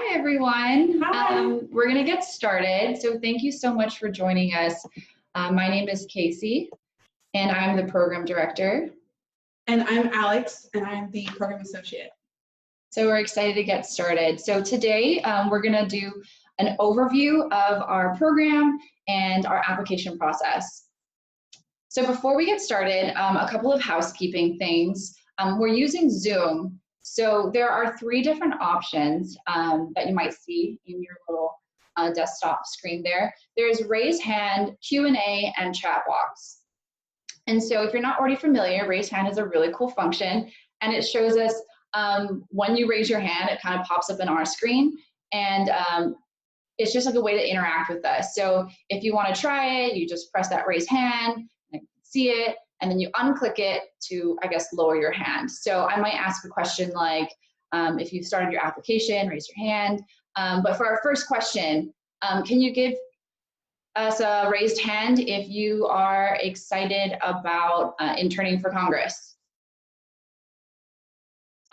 Hi, everyone. Hi. We're going to get started. So thank you so much for joining us. My name is Casey, and I'm the program director. And I'm Alex, and I'm the program associate. So we're excited to get started. So today we're going to do an overview of our program and our application process. So before we get started, a couple of housekeeping things. We're using Zoom. So there are 3 different options that you might see in your little desktop screen there. There's raise hand, Q&A, and chat box. And so if you're not already familiar, raise hand is a really cool function, and it shows us when you raise your hand, it kind of pops up in our screen, and it's just like a way to interact with us. So if you want to try it, you just press that raise hand, and you can see it, and then you unclick it to, I guess, lower your hand. So I might ask a question like, if you've started your application, raise your hand. But for our first question, can you give us a raised hand if you are excited about interning for Congress?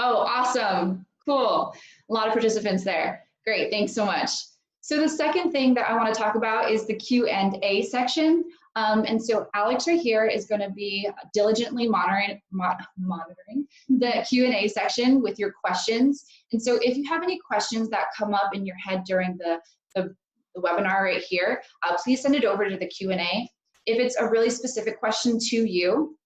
Oh, awesome, cool. A lot of participants there. Great, thanks so much. So the second thing that I want to talk about is the Q&A section. And so Alex right here is going to be diligently monitoring the Q&A section with your questions. And so if you have any questions that come up in your head during the webinar right here, please send it over to the Q&A. If it's a really specific question to you,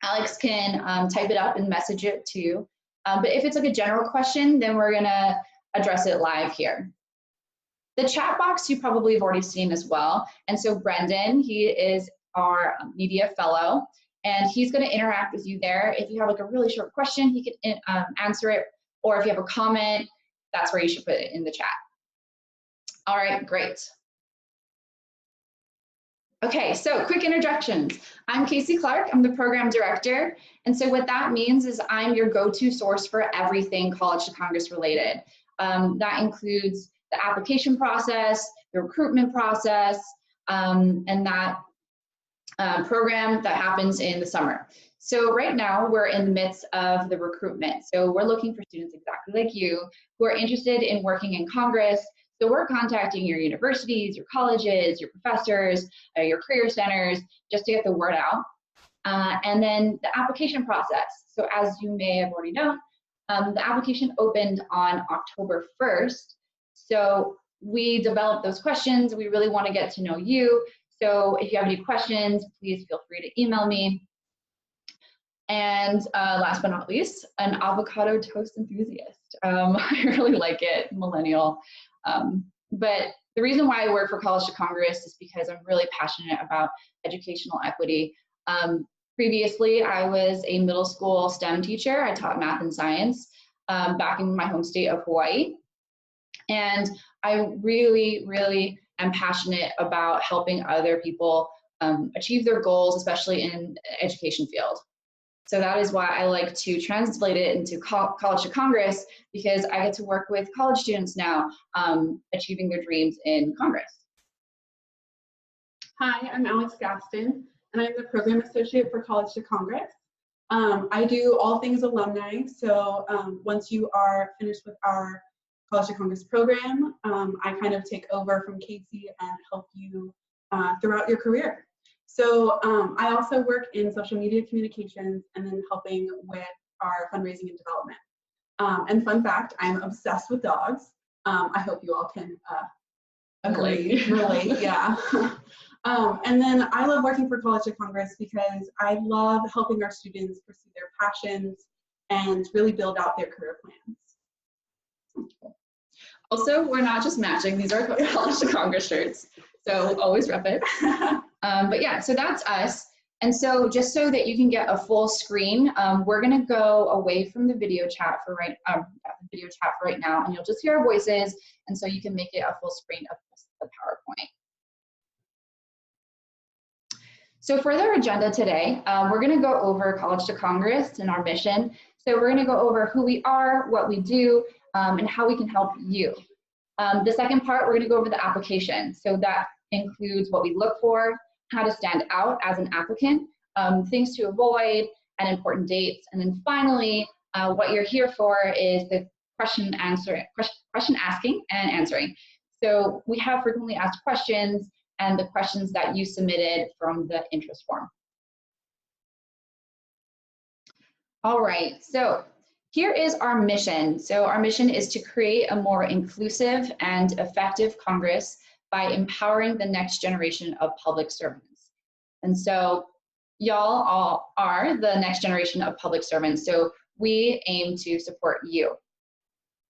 Alex can type it up and message it to you. But if it's like a general question, then we're going to address it live here. The chat box you probably have already seen as well. And so Brendan, he is our media fellow, and he's going to interact with you there. If you have like a really short question, he can answer it. Or if you have a comment, that's where you should put it in the chat. All right, great. Okay, so quick introductions. I'm Casey Clark, I'm the program director. And so what that means is I'm your go-to source for everything College to Congress related. That includes the application process, the recruitment process, and that program that happens in the summer. So right now we're in the midst of the recruitment. So we're looking for students exactly like you who are interested in working in Congress. So we're contacting your universities, your colleges, your professors, your career centers, just to get the word out. And then the application process. So as you may have already known, the application opened on October 1st. So we developed those questions. We really want to get to know you. So if you have any questions, please feel free to email me. And last but not least, an avocado toast enthusiast. I really like it, millennial. But the reason why I work for College to Congress is because I'm really passionate about educational equity. Previously, I was a middle school STEM teacher. I taught math and science back in my home state of Hawaii. And I really, really am passionate about helping other people achieve their goals, especially in the education field. So that is why I like to translate it into College to Congress, because I get to work with college students now achieving their dreams in Congress. Hi, I'm Alex Gaston, and I'm the program associate for College to Congress. I do all things alumni, so once you are finished with our College to Congress program, I kind of take over from Casey and help you throughout your career. So I also work in social media communications and then helping with our fundraising and development. And fun fact, I'm obsessed with dogs. I hope you all can relate, yeah. And then I love working for College to Congress because I love helping our students pursue their passions and really build out their career plans. Also, we're not just matching, these are College to Congress shirts, so always rep it. But yeah, so that's us. And so just so that you can get a full screen, we're gonna go away from the video chat for right now, and you'll just hear our voices, and so you can make it a full screen of the PowerPoint. So for their agenda today, we're gonna go over College to Congress and our mission. So we're gonna go over who we are, what we do, and how we can help you. The second part, we're gonna go over the application. So that includes what we look for, how to stand out as an applicant, things to avoid, and important dates. And then finally, what you're here for is the question asking and answering. So we have frequently asked questions and the questions that you submitted from the interest form. All right, so here is our mission. So our mission is to create a more inclusive and effective Congress by empowering the next generation of public servants. And so y'all all are the next generation of public servants, so we aim to support you.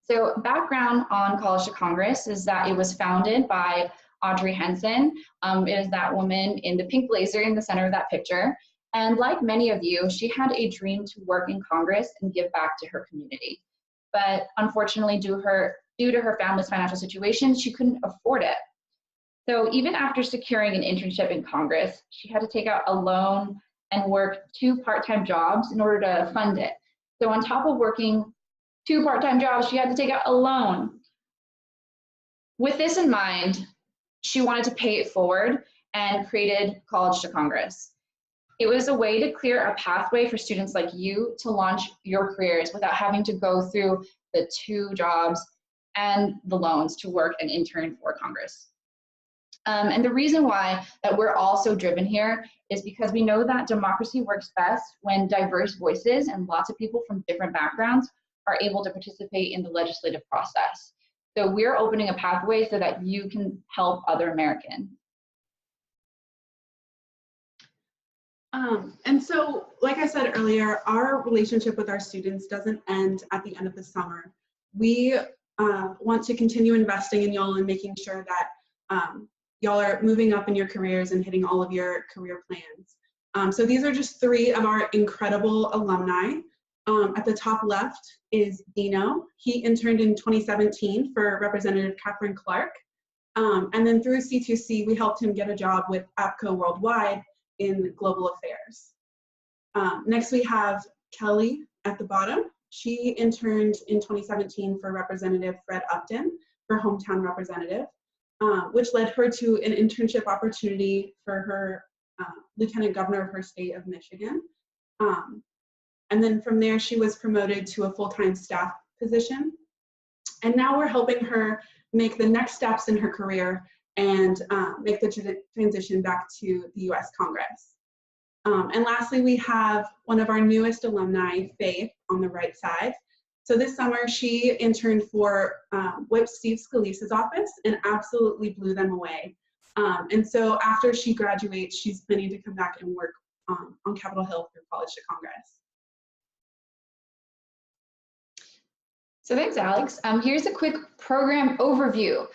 So background on College to Congress is that it was founded by Audrey Henson. It is that woman in the pink blazer in the center of that picture. And like many of you, she had a dream to work in Congress and give back to her community. But unfortunately, due to her family's financial situation, she couldn't afford it. So even after securing an internship in Congress, she had to take out a loan and work 2 part-time jobs in order to fund it. So on top of working 2 part-time jobs, she had to take out a loan. With this in mind, she wanted to pay it forward and created College to Congress. It was a way to clear a pathway for students like you to launch your careers without having to go through the 2 jobs and the loans to work and intern for Congress. And the reason why that we're all so driven here is because we know that democracy works best when diverse voices and lots of people from different backgrounds are able to participate in the legislative process. So we're opening a pathway so that you can help other Americans. And so, like I said earlier, our relationship with our students doesn't end at the end of the summer. We want to continue investing in y'all and making sure that y'all are moving up in your careers and hitting all of your career plans. So these are just 3 of our incredible alumni. At the top left is Dino. He interned in 2017 for Representative Catherine Clark. And then through C2C, we helped him get a job with APCO Worldwide in global affairs. Next we have Kelly at the bottom. She interned in 2017 for Representative Fred Upton for Hometown Representative, which led her to an internship opportunity for her Lieutenant Governor of her state of Michigan. And then from there, she was promoted to a full-time staff position. And now we're helping her make the next steps in her career and make the transition back to the U.S. Congress. And lastly, we have one of our newest alumni, Faith, on the right side. So this summer, she interned for Whip Steve Scalise's office and absolutely blew them away. And so after she graduates, she's planning to come back and work on Capitol Hill through College to Congress. So thanks, Alex. Here's a quick program overview.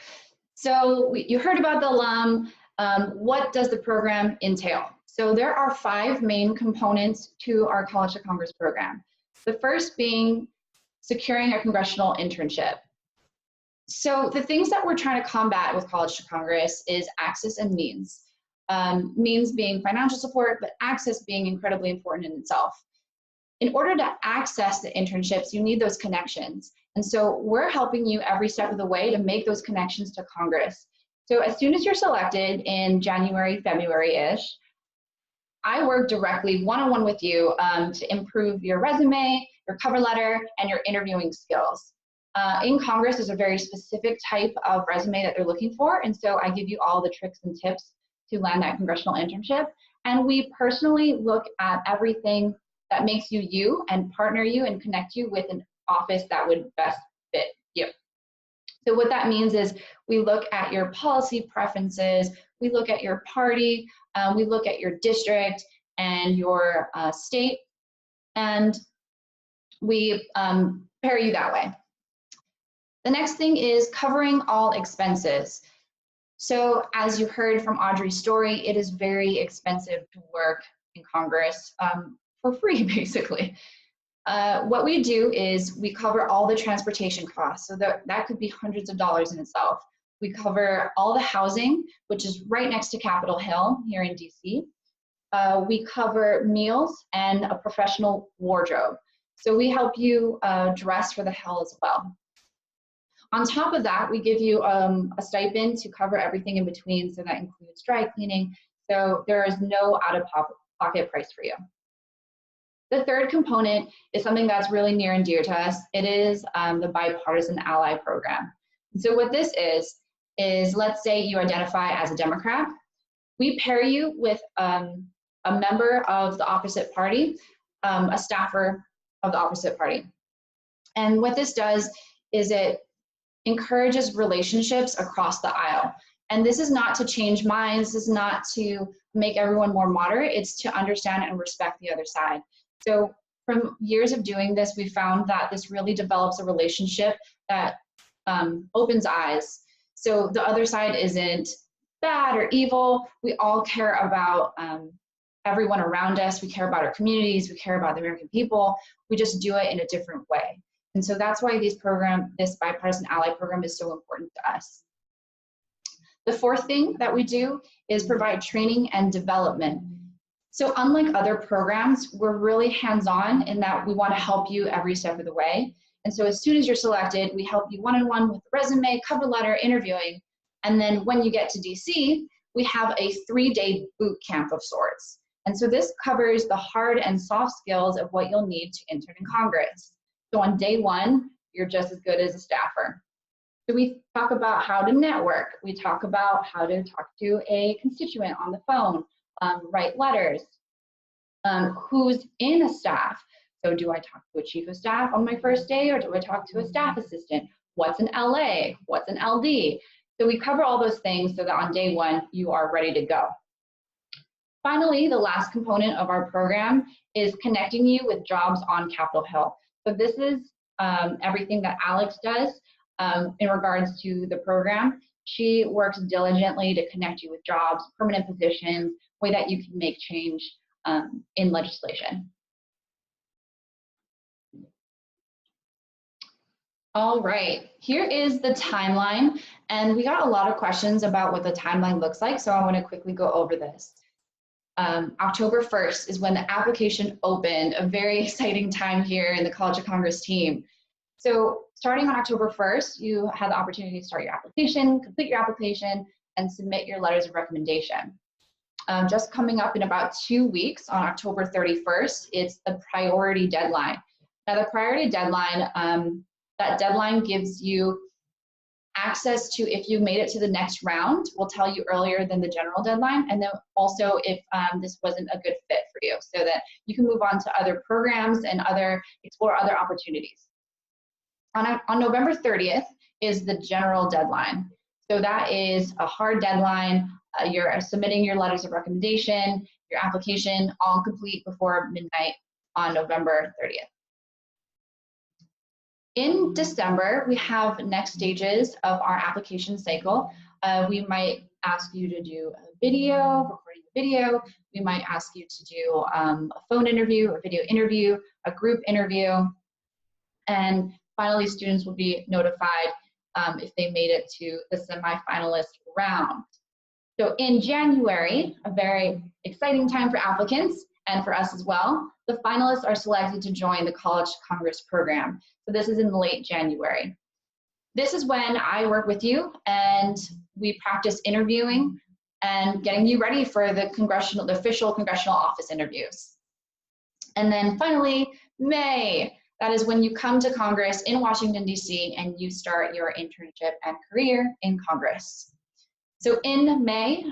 So you heard about the alum. What does the program entail? So there are 5 main components to our College to Congress program. The first being securing a congressional internship. So the things that we're trying to combat with College to Congress is access and means. Means being financial support, but access being incredibly important in itself. In order to access the internships, you need those connections. And so we're helping you every step of the way to make those connections to Congress. So as soon as you're selected in January, February-ish, I work directly one-on-one with you to improve your resume, your cover letter, and your interviewing skills. In Congress, there's a very specific type of resume that they're looking for, and so I give you all the tricks and tips to land that congressional internship. And we personally look at everything that makes you you and partner you and connect you with an office that would best fit you. So what that means is we look at your policy preferences, we look at your party, we look at your district and your state, and we pair you that way. The next thing is covering all expenses. So as you heard from Audrey's story, it is very expensive to work in Congress for free, basically. What we do is we cover all the transportation costs. So that could be hundreds of dollars in itself. We cover all the housing, which is right next to Capitol Hill here in DC. We cover meals and a professional wardrobe. So we help you dress for the Hill as well. On top of that, we give you a stipend to cover everything in between. So that includes dry cleaning. So there is no out-of-pocket price for you. The third component is something that's really near and dear to us. It is the Bipartisan Ally Program. And so what this is let's say you identify as a Democrat. We pair you with a member of the opposite party, a staffer of the opposite party. And what this does is it encourages relationships across the aisle. And this is not to change minds, this is not to make everyone more moderate, it's to understand and respect the other side. So from years of doing this, we found that this really develops a relationship that opens eyes. So the other side isn't bad or evil. We all care about everyone around us. We care about our communities. We care about the American people. We just do it in a different way. And so that's why this Bipartisan Ally Program is so important to us. The fourth thing that we do is provide training and development. So unlike other programs, we're really hands-on in that we want to help you every step of the way. And so as soon as you're selected, we help you one-on-one with the resume, cover letter, interviewing. And then when you get to DC, we have a 3-day boot camp of sorts. And so this covers the hard and soft skills of what you'll need to intern in Congress. So on day one, you're just as good as a staffer. So we talk about how to network. We talk about how to talk to a constituent on the phone, write letters, who's in a staff. So do I talk to a chief of staff on my first day, or do I talk to a staff assistant? What's an LA? What's an LD? So we cover all those things so that on day one, you are ready to go. Finally, the last component of our program is connecting you with jobs on Capitol Hill. So this is everything that Alex does in regards to the program. She works diligently to connect you with jobs, permanent positions, way that you can make change in legislation. All right, here is the timeline, and we got a lot of questions about what the timeline looks like, so I want to quickly go over this. October 1st is when the application opened, a very exciting time here in the College of Congress team. So starting on October 1st, you have the opportunity to start your application, complete your application, and submit your letters of recommendation. Just coming up in about 2 weeks, on October 31st, it's the priority deadline. Now the priority deadline, that deadline gives you access to, if you made it to the next round, we'll tell you earlier than the general deadline, and then also if this wasn't a good fit for you, so that you can move on to other programs and explore other opportunities. On November 30th is the general deadline. So that is a hard deadline. You're submitting your letters of recommendation, your application, all complete before midnight on November 30th. In December, we have next stages of our application cycle. We might ask you to do a video, recording a video. We might ask you to do a phone interview or video interview, a group interview. And finally, students will be notified if they made it to the semifinalist round. So in January, a very exciting time for applicants and for us as well, the finalists are selected to join the College to Congress program. So this is in late January. This is when I work with you and we practice interviewing and getting you ready for the official congressional office interviews. And then finally, May. That is when you come to Congress in Washington, D.C., and you start your internship and career in Congress. So in May,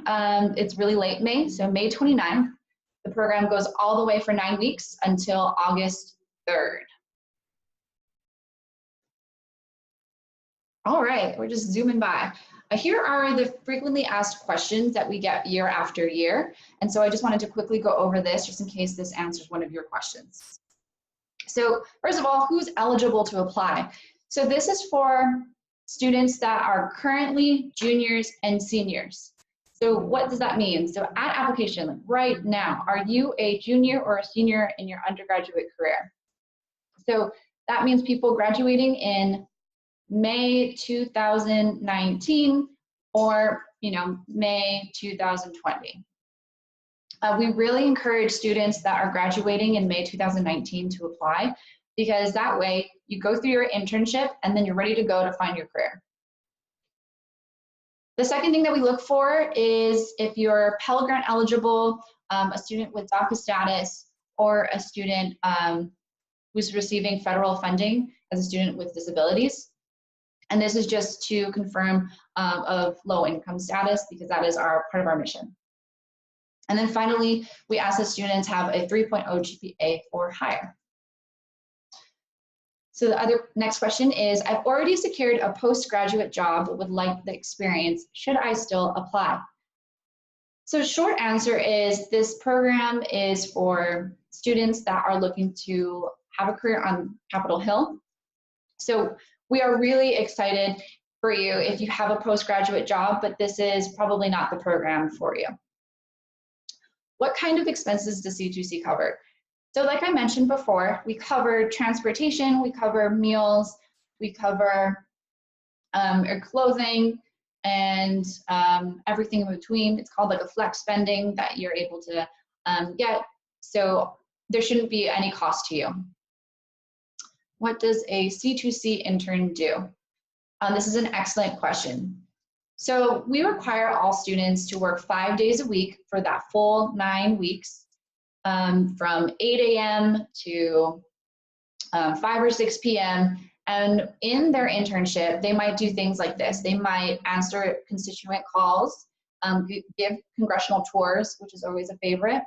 it's really late May, so May 29th, the program goes all the way for 9 weeks until August 3rd. All right, we're just zooming by. Here are the frequently asked questions that we get year after year. And so I just wanted to quickly go over this just in case this answers one of your questions. So first of all, who's eligible to apply? So this is for students that are currently juniors and seniors. So what does that mean? So at application, like right now, are you a junior or a senior in your undergraduate career? So that means people graduating in May 2019 or May 2020. We really encourage students that are graduating in May 2019 to apply, because that way you go through your internship and then you're ready to go to find your career. The second thing that we look for is if you're Pell Grant eligible, a student with DACA status, or a student who's receiving federal funding as a student with disabilities. And this is just to confirm of low income status, because that is part of our mission. And then finally, we ask that students have a 3.0 GPA or higher. So the next question is, I've already secured a postgraduate job but would like the experience. Should I still apply? So short answer is, this program is for students that are looking to have a career on Capitol Hill. So we are really excited for you if you have a postgraduate job, but this is probably not the program for you. What kind of expenses does C2C cover? So like I mentioned before, we cover transportation, we cover meals, we cover your clothing, and everything in between. It's called like a flex spending that you're able to get. So there shouldn't be any cost to you. What does a C2C intern do? This is an excellent question. So we require all students to work 5 days a week for that full 9 weeks, from 8 a.m. to 5 or 6 p.m. And in their internship, they might do things like this. They might answer constituent calls, give congressional tours, which is always a favorite,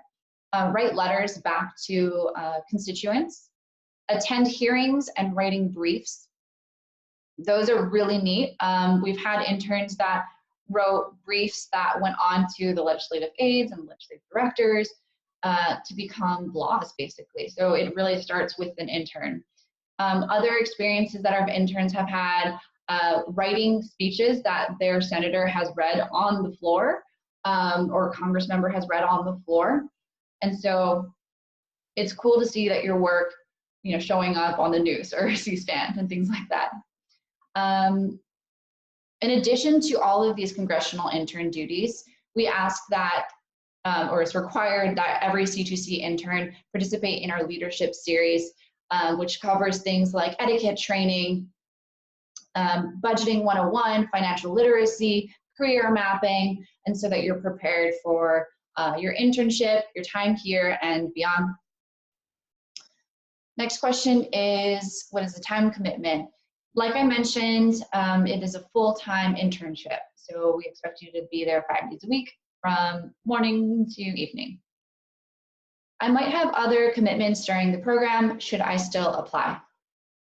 write letters back to constituents, attend hearings and writing briefs. Those are really neat. We've had interns that wrote briefs that went on to the legislative aides and legislative directors to become laws, basically. So it really starts with an intern. Other experiences that our interns have had, writing speeches that their senator has read on the floor, or a Congress member has read on the floor. And so it's cool to see that your work, showing up on the news or C-SPAN and things like that. In addition to all of these congressional intern duties, we ask that, or it's required that every C2C intern participate in our leadership series, which covers things like etiquette training, budgeting 101, financial literacy, career mapping, and so that you're prepared for your internship, your time here, and beyond. Next question is, what is the time commitment? Like I mentioned, it is a full-time internship. So we expect you to be there 5 days a week from morning to evening. I might have other commitments during the program. Should I still apply?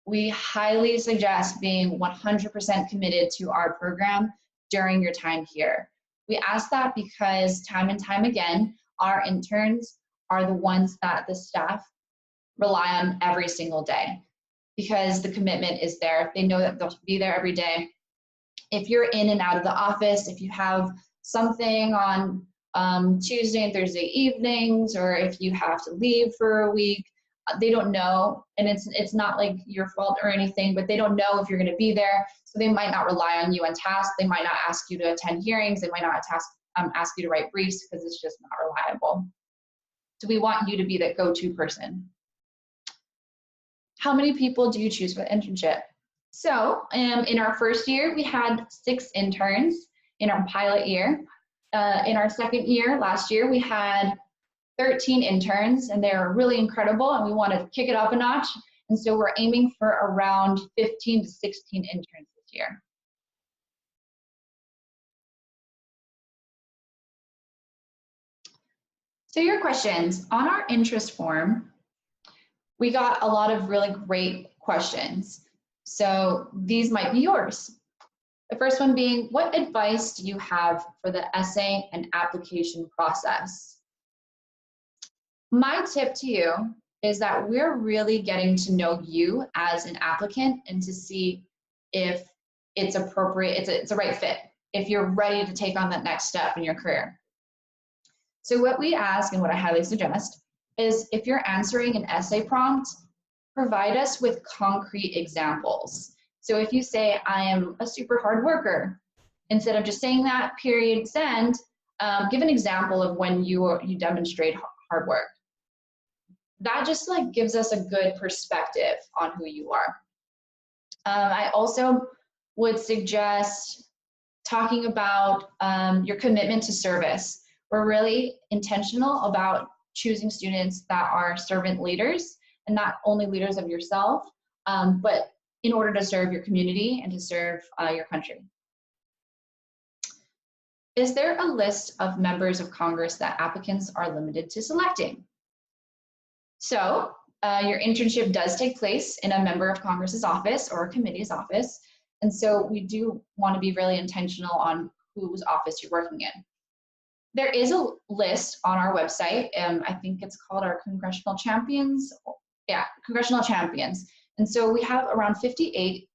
We highly suggest being 100% committed to our program during your time here. We ask that because time and time again, our interns are the ones that the staff rely on every single day, because the commitment is there. They know that they'll be there every day. If you're in and out of the office, if you have something on Tuesday and Thursday evenings, or if you have to leave for a week, they don't know, and it's not like your fault or anything, but they don't know if you're going to be there, so they might not rely on you on tasks. They might not ask you to attend hearings. They might not ask you to write briefs, because it's just not reliable. So we want you to be that go-to person. How many people do you choose for the internship? So in our first year, we had 6 interns in our pilot year. In our second year, last year, we had 13 interns, and they're really incredible, and we want to kick it up a notch. And so we're aiming for around 15 to 16 interns this year. So your questions. On our interest form, we got a lot of really great questions. So these might be yours. The first one being, what advice do you have for the essay and application process? My tip to you is that we're really getting to know you as an applicant and to see if it's appropriate, it's a right fit, if you're ready to take on that next step in your career. So what we ask, and what I highly suggest, is if you're answering an essay prompt, provide us with concrete examples. So if you say, I am a super hard worker, instead of just saying that, period, send, give an example of when you demonstrate hard work. That just gives us a good perspective on who you are. I also would suggest talking about your commitment to service. We're really intentional about choosing students that are servant leaders, and not only leaders of yourself, but in order to serve your community and to serve your country. Is there a list of members of Congress that applicants are limited to selecting? So your internship does take place in a member of Congress's office or a committee's office. And so we do want to be really intentional on whose office you're working in. There is a list on our website. I think it's called our Congressional Champions. Yeah, Congressional Champions. And so we have around 58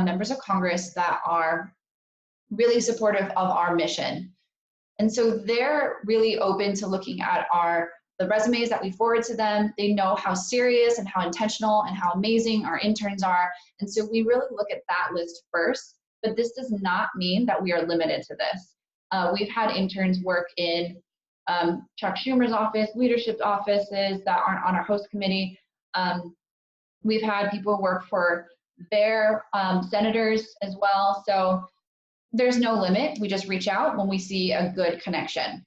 members of Congress that are really supportive of our mission. And so they're really open to looking at the resumes that we forward to them. They know how serious and how intentional and how amazing our interns are. And so we really look at that list first, but this does not mean that we are limited to this. We've had interns work in Chuck Schumer's office, leadership offices that aren't on our host committee. We've had people work for their senators as well. So there's no limit. We just reach out when we see a good connection.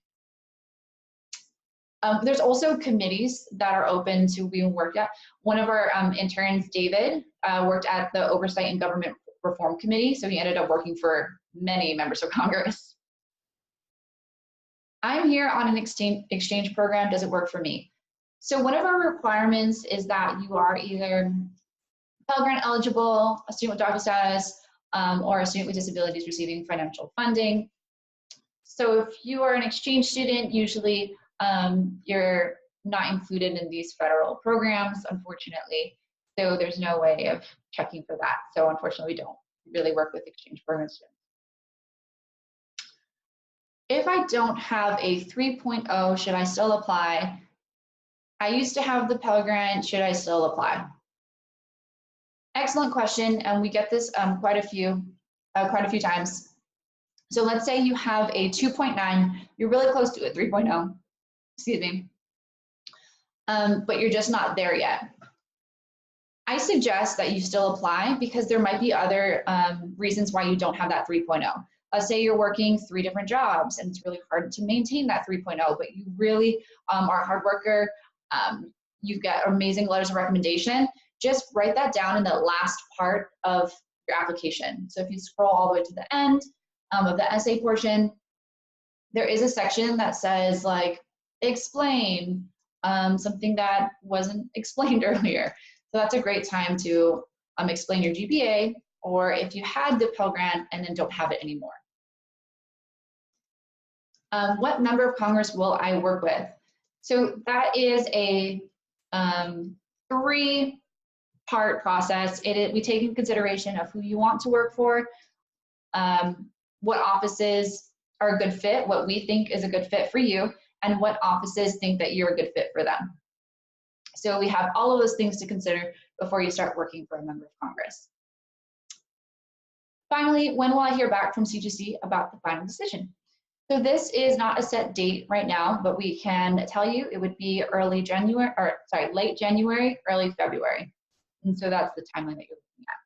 There's also committees that are open to being worked at. One of our interns, David, worked at the Oversight and Government Reform Committee, so he ended up working for many members of Congress. I'm here on an exchange program. Does it work for me? So one of our requirements is that you are either Pell Grant eligible, a student with DACA status, or a student with disabilities receiving financial funding. So if you are an exchange student, usually you're not included in these federal programs, unfortunately. So there's no way of checking for that. So unfortunately, we don't really work with exchange program students. If I don't have a 3.0, should I still apply? I used to have the Pell Grant, should I still apply? Excellent question, and we get this quite a few times. So let's say you have a 2.9, you're really close to a 3.0, excuse me, but you're just not there yet. I suggest that you still apply because there might be other reasons why you don't have that 3.0. Let's say you're working 3 different jobs and it's really hard to maintain that 3.0, but you really are a hard worker, you get amazing letters of recommendation. Just write that down in the last part of your application. So if you scroll all the way to the end of the essay portion, there is a section that says like, explain something that wasn't explained earlier. So that's a great time to explain your GPA, or if you had the Pell Grant and then don't have it anymore. What member of Congress will I work with? So that is a 3-part process. We take into consideration of who you want to work for, what offices are a good fit, what we think is a good fit for you, and what offices think that you're a good fit for them. So we have all of those things to consider before you start working for a member of Congress. Finally, when will I hear back from C2C about the final decision? So this is not a set date right now, but we can tell you it would be late January, early February. And so that's the timeline that you're looking at.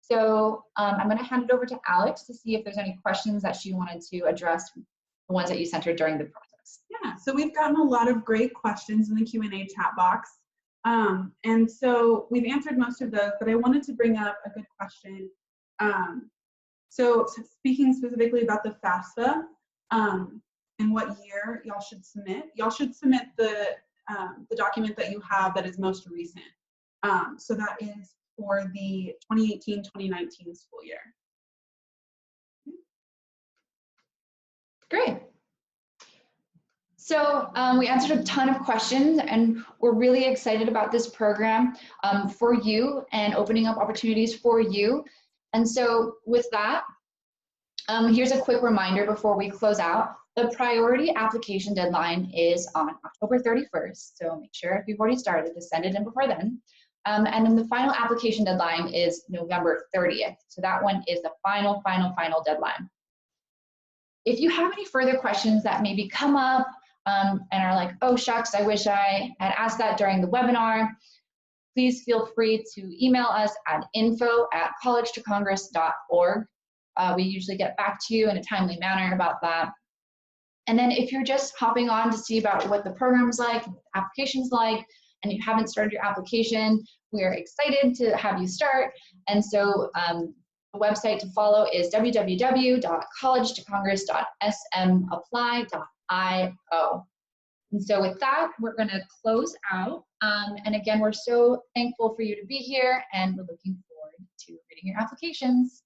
So I'm going to hand it over to Alex to see if there's any questions that she wanted to address, the ones that you sent her during the process. Yeah, so we've gotten a lot of great questions in the Q&A chat box. And so we've answered most of those, but I wanted to bring up a good question. So speaking specifically about the FAFSA, and what year y'all should submit the document that you have that is most recent. So that is for the 2018-2019 school year. Great. So we answered a ton of questions, and we're really excited about this program for you and opening up opportunities for you. And so with that, here's a quick reminder before we close out. The priority application deadline is on October 31st, so make sure if you've already started to send it in before then. And then the final application deadline is November 30th. So that one is the final deadline. If you have any further questions that maybe come up and are like, oh shucks, I wish I had asked that during the webinar, please feel free to email us at info@collegetocongress.org. We usually get back to you in a timely manner about that. And then if you're just hopping on to see about what the program's like, what the application's like, and you haven't started your application, we're excited to have you start. And so the website to follow is www.collegetocongress.smapply.io. And so with that, we're going to close out. And again, we're so thankful for you to be here, and we're looking forward to reading your applications.